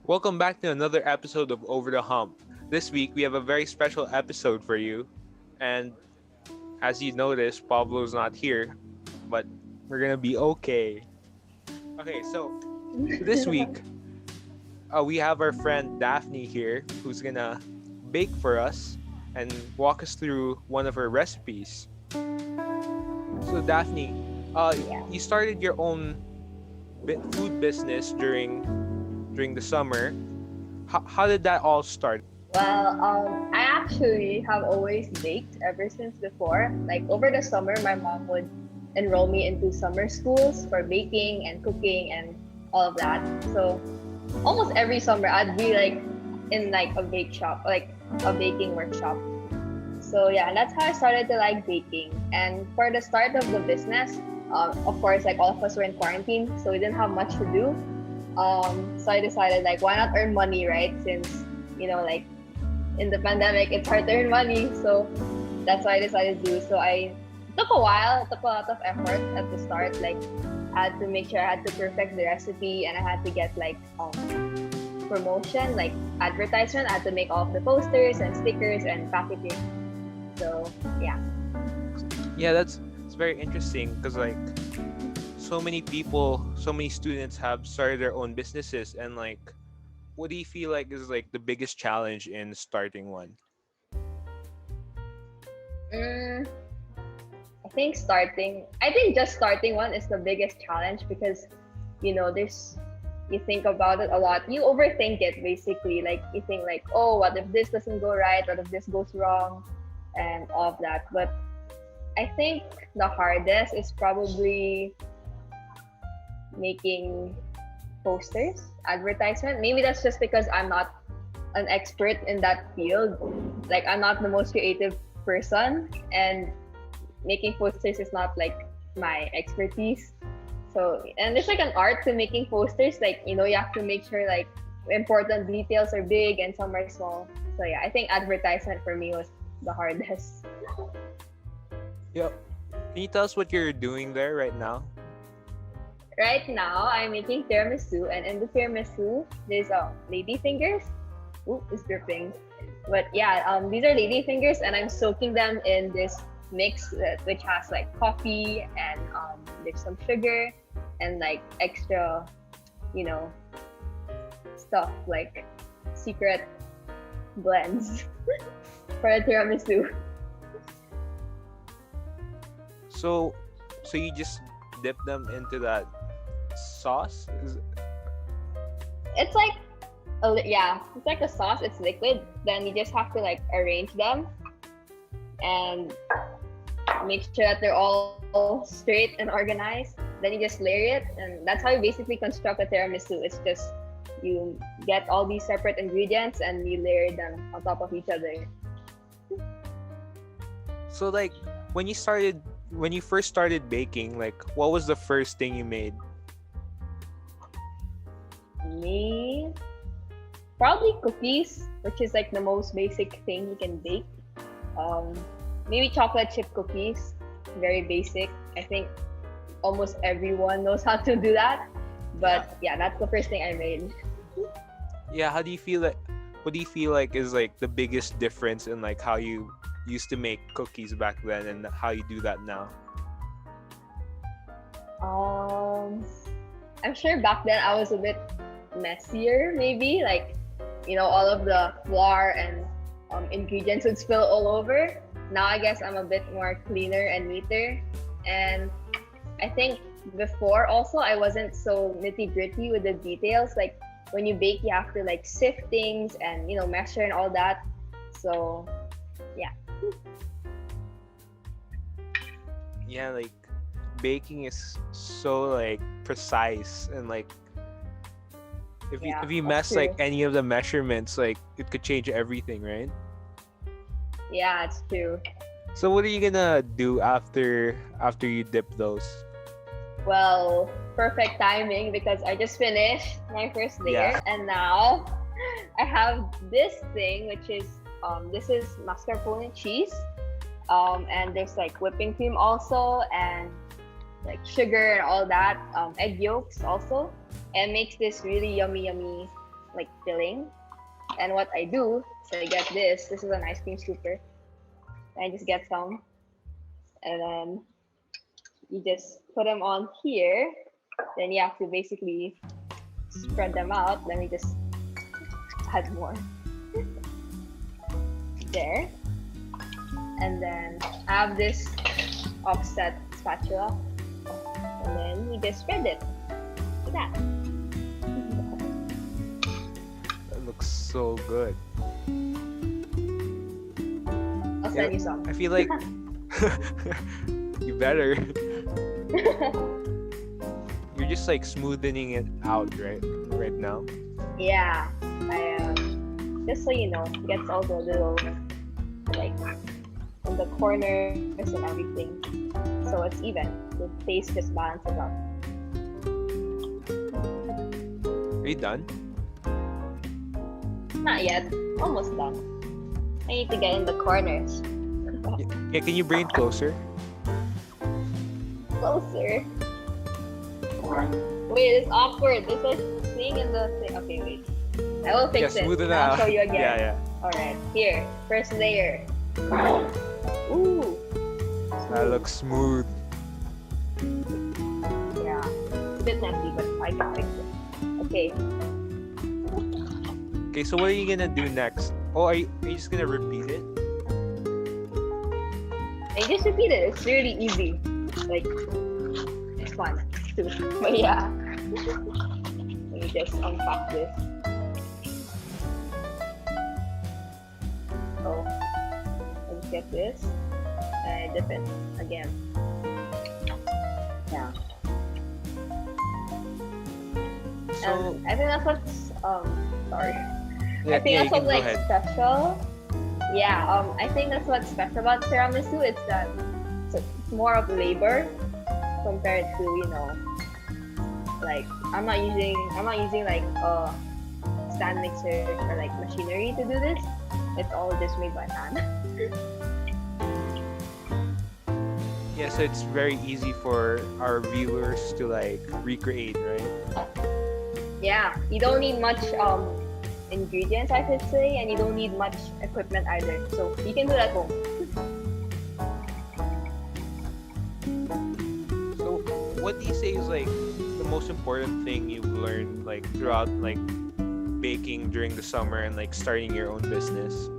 Welcome back to another episode of Over the Hump. This week we have a very special episode for you. And as you noticed, Pablo's not here, but we're gonna be okay. Okay, so this week we have our friend Daphne here who's gonna bake for us and walk us through one of her recipes. So Daphne, Yeah. you started your own food business during the summer. How did that all start? I actually have always baked ever since before. Like over the summer, my mom would enroll me into summer schools for baking and cooking and all of that. So almost every summer, I'd be like in like a bake shop, like a baking workshop. So yeah, and that's how I started to like baking. And for the start of the business, of course, like all of us were in quarantine, so we didn't have much to do. So I decided like why not earn money, right? Since like in the pandemic it's hard to earn money. So that's what I decided to do. So I took a while, it took a lot of effort at the start. Like I had to make sure I had to perfect the recipe and I had to get like promotion, like advertisement. I had to make all of the posters and stickers and packaging. So yeah. Yeah, that's it's very interesting because like so many people, so many students have started their own businesses, and like, what do you feel like is like the biggest challenge in starting one? Mm, I think just starting one is the biggest challenge because, there's, you think about it a lot. You overthink it basically. Like you think like, oh, what if this doesn't go right? What if this goes wrong? And all of that. But I think the hardest is probably making posters, advertisement. Maybe that's just because I'm not an expert in that field. Like I'm not the most creative person, and making posters is not like my expertise. So, and there's like an art to making posters. Like, you have to make sure like important details are big and some are small. So yeah, I think advertisement for me was the hardest. Yep. Can you tell us what you're doing there right now? Right now, I'm making tiramisu, and in the tiramisu, there's lady fingers. Ooh, it's dripping. But yeah, these are lady fingers, and I'm soaking them in this mix which has like coffee and there's some sugar and like extra, you know, stuff like secret blends for a tiramisu. So, so you just dip them into that sauce? It's like it's like a sauce. It's liquid. Then you just have to like arrange them and make sure that they're all straight and organized. Then you just layer it, and that's how you basically construct a tiramisu. It's just you get all these separate ingredients and you layer them on top of each other. So like when you first started baking, like what was the first thing you made? Me, probably cookies, which is like the most basic thing you can bake. Um, Maybe chocolate chip cookies, very basic. I think almost everyone knows how to do that. But yeah, that's the first thing I made. Yeah, how do you feel like what do you feel like is like the biggest difference in like how you used to make cookies back then and how you do that now? Um, I'm sure back then I was a bit messier, maybe like all of the flour and ingredients would spill all over. Now I guess I'm a bit more cleaner and neater, and I think before also I wasn't so nitty gritty with the details. Like when you bake, you have to like sift things and measure and all that. So yeah. Yeah, like baking is so like precise, and like if you That's mess like true. any of the measurements, like it could change everything, right? Yeah, it's true. So what are you gonna do after you dip those? Well, perfect timing because I just finished my first Yeah. layer and now I have this thing which is this is mascarpone cheese. And there's like whipping cream also and like sugar and all that, egg yolks also, and makes this really yummy like filling. And what I do is I get this. This is an ice cream scooper. I just get some, and then you just put them on here. Then you have to basically spread them out. Let me just add more there. And then I have this offset spatula. And then you just spread it like that. That looks so good. I'll send you some. I feel like you better. You're just like smoothing it out right now. Yeah, I just so you know, it gets all the little like in the corners and everything, so it's even. The taste just balances out. Are you done? Not yet, almost done. I need to get in the corners. Yeah, can you bring it closer? Closer. Wait, it's awkward. There's a thing in the thing. Okay, wait. I will fix it. Smooth it I'll out. show you again. Yeah. Alright, here. First layer. Ooh. That looks smooth. Yeah. It's a bit messy, but I can fix it. Okay. Okay, so what are you gonna do next? Oh, are you just gonna repeat it? And just repeat it. It's really easy. Like, it's fun too. But yeah. Let me just unpack this. So, let's get this. And I dip it again. Yeah. So I think that's what's sorry. yeah, I think you that's can what's go like ahead. special. Yeah, I think that's what's special about tiramisu. It's that it's more of labor compared to, you know, like I'm not using like a stand mixer or like machinery to do this. It's all just made by hand. Yeah, so it's very easy for our viewers to like recreate, right? Yeah, you don't need much ingredients, I should say, and you don't need much equipment either. So you can do that at home. So what do you say is like the most important thing you've learned like throughout like baking during the summer and like starting your own business?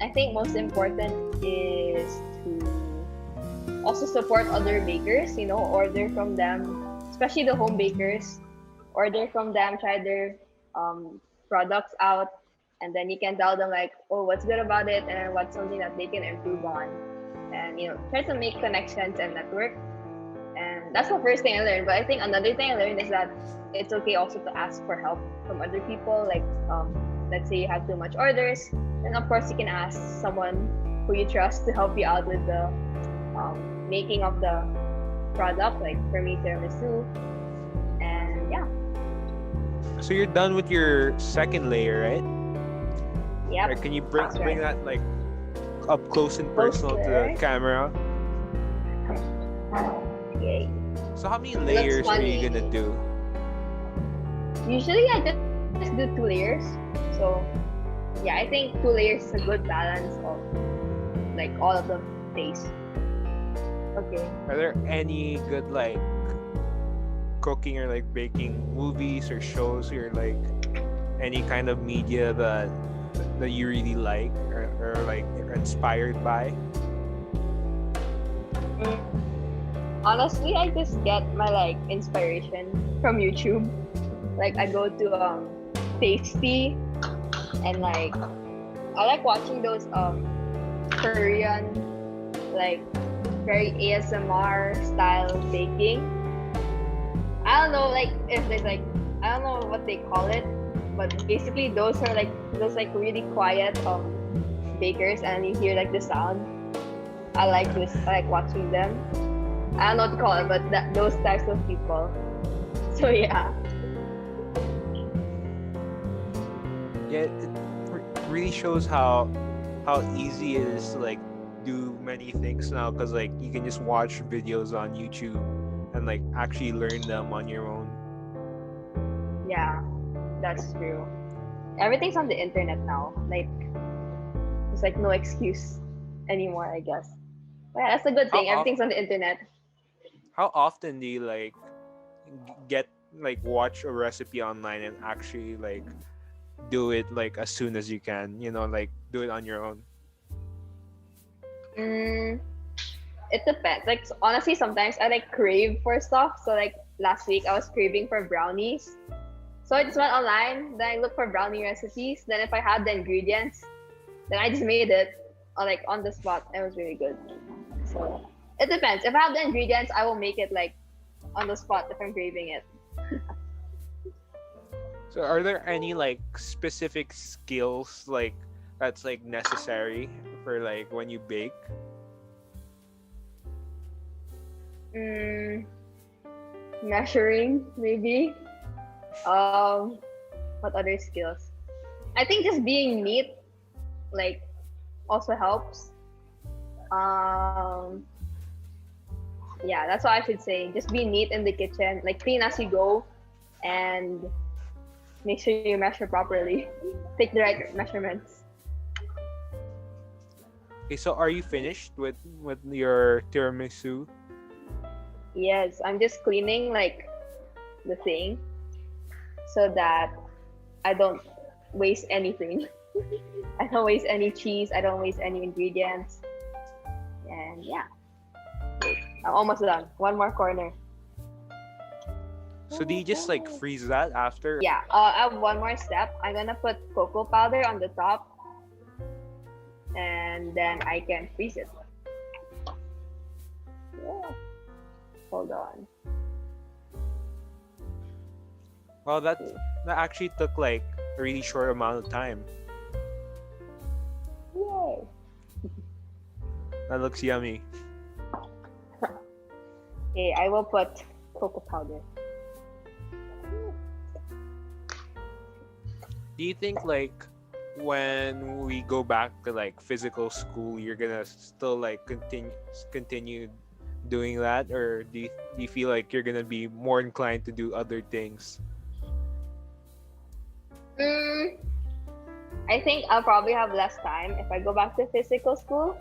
I think most important is to also support other bakers, you know, order from them, especially the home bakers. Order from them, try their products out, and then you can tell them like, oh, what's good about it and what's something that they can improve on. And, you know, try to make connections and network. And that's the first thing I learned. But I think another thing I learned is that it's okay also to ask for help from other people. Like, let's say you have too much orders, then of course you can ask someone who you trust to help you out with the making of the product. Like for me, tiramisu. And yeah. So you're done with your second layer, right? Yep. Or can you bring that's right. that like up close and personal to the Closer. camera? Yay. So how many looks layers are you funny. gonna do? Usually I just do 2 layers. So yeah, I think 2 layers is a good balance of like all of the taste. Okay. Are there any good like cooking or like baking movies or shows or like any kind of media that you really like or like you're inspired by? Honestly, I just get my like inspiration from YouTube. Like I go to Tasty and like I like watching those Korean like very ASMR style baking. I don't know like if there's like I don't know what they call it, but basically those are like those like really quiet bakers and you hear like the sound. I like watching them. I don't know what to call it, but those types of people. So yeah. Yeah, it really shows how easy it is to like do many things now because like you can just watch videos on YouTube and like actually learn them on your own. Yeah, that's true. Everything's on the internet now. Like, it's like no excuse anymore, I guess. But yeah, that's a good How thing. off Everything's on the internet. how often do you like get like watch a recipe online and actually like do it like as soon as you can, like do it on your own? Mm, it depends. Like honestly, sometimes I like crave for stuff. So like last week, I was craving for brownies. So I just went online. Then I looked for brownie recipes. Then if I had the ingredients, then I just made it, like on the spot. It was really good. So it depends. If I have the ingredients, I will make it like on the spot if I'm craving it. So are there any like specific skills like that's like necessary for like when you bake? Mm, measuring maybe. Um, what other skills? I think just being neat like also helps. Um, yeah, that's what I should say. Just be neat in the kitchen, like clean as you go, and make sure you measure properly. Take the right measurements. Okay, so are you finished with your tiramisu? Yes, I'm just cleaning like the thing so that I don't waste anything. I don't waste any cheese. I don't waste any ingredients. And yeah, wait, I'm almost done. One more corner. So do you just like freeze that after? Yeah, I have one more step. I'm gonna put cocoa powder on the top, and then I can freeze it. Yeah. Hold on. Well, that actually took like a really short amount of time. Yay! That looks yummy. Okay, I will put cocoa powder. Do you think like when we go back to like physical school, you're gonna still like continue doing that, or do you feel like you're gonna be more inclined to do other things? Mm, I think I'll probably have less time if I go back to physical school,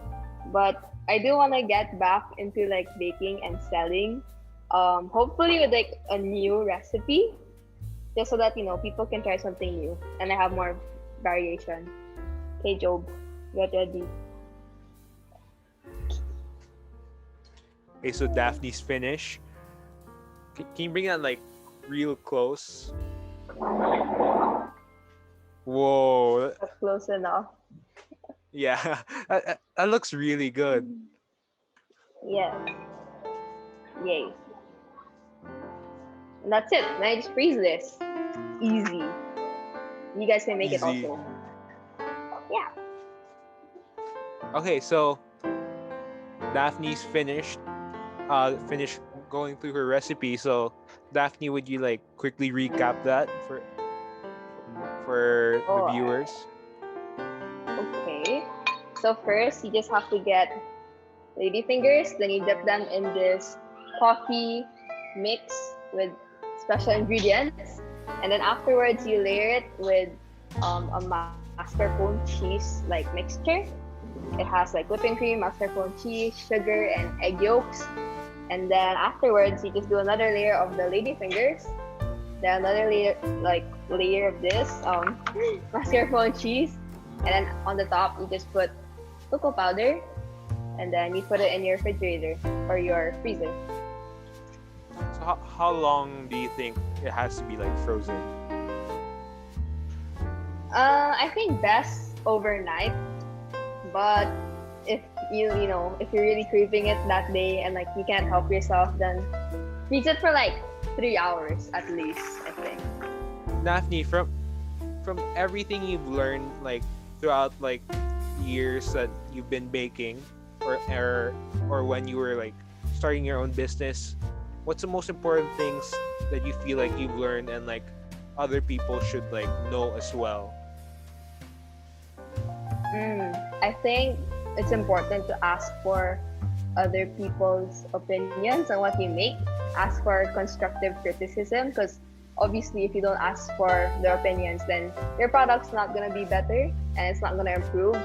but I do want to get back into like baking and selling. Hopefully with like a new recipe, just so that people can try something new and I have more variation. Okay, Job, get ready. Okay, so Daphne's finished. Can you bring that like real close? Whoa, That's close enough. yeah, that looks really good. Yes. Yay. And that's it. Now I just freeze this. Easy. You guys can make it Easy. also. Yeah. Okay, so Daphne's finished going through her recipe. So Daphne, would you like quickly recap that for the Oh, viewers? okay. So first, you just have to get lady fingers. Then you dip them in this coffee mix with special ingredients, and then afterwards you layer it with a mascarpone cheese like mixture. It has like whipping cream, mascarpone cheese, sugar, and egg yolks. And then afterwards, you just do another layer of the lady fingers. Then another layer of this mascarpone cheese, and then on the top you just put cocoa powder, and then you put it in your refrigerator or your freezer. So how long do you think it has to be like frozen? I think best overnight, but if if you're really craving it that day and like you can't help yourself, then freeze it for like 3 hours at least, I think. Daphne, from everything you've learned like throughout like years that you've been baking, or when you were like starting your own business, what's the most important things that you feel like you've learned and like other people should like know as well? I think it's important to ask for other people's opinions on what you make. Ask for constructive criticism, because obviously, if you don't ask for their opinions, then your product's not gonna be better and it's not gonna improve.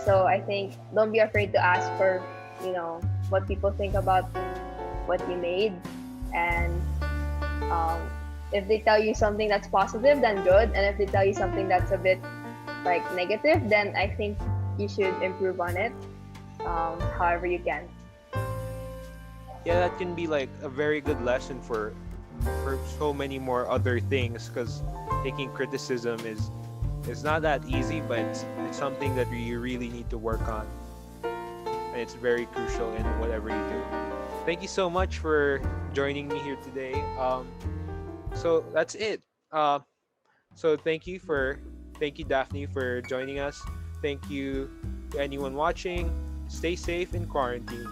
So I think don't be afraid to ask for, what people think about what you made, and um, if they tell you something that's positive, then good, and if they tell you something that's a bit like negative, then I think you should improve on it, however you can. Yeah, that can be like a very good lesson for so many more other things, because taking criticism is not that easy, but it's something that you really need to work on, and it's very crucial in whatever you do. Thank you so much for joining me here today. So that's it. So thank you, Daphne, for joining us. Thank you to anyone watching. Stay safe in quarantine.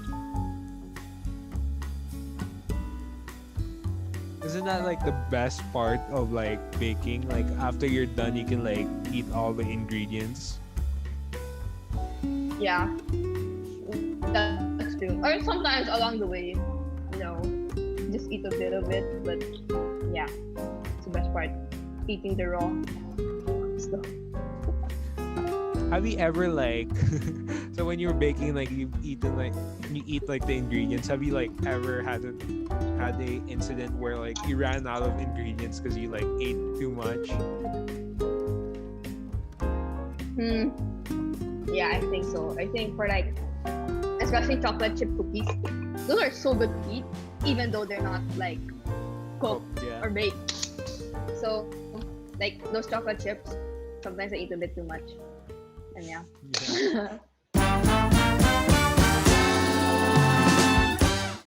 Isn't that like the best part of like baking? Like after you're done, you can like eat all the ingredients. Yeah, that's true. Or sometimes along the way, you know, just eat a bit of it. But yeah, it's the best part. Eating the raw stuff. Have you ever like so when you're baking, like you eat like the ingredients? Have you like ever had a incident where like you ran out of ingredients because you like ate too much? Hmm. Yeah, I think so. I think for like, especially chocolate chip cookies, those are so good to eat, even though they're not like cooked Yeah. or baked. So, like those chocolate chips, sometimes I eat a bit too much, and yeah. Yeah.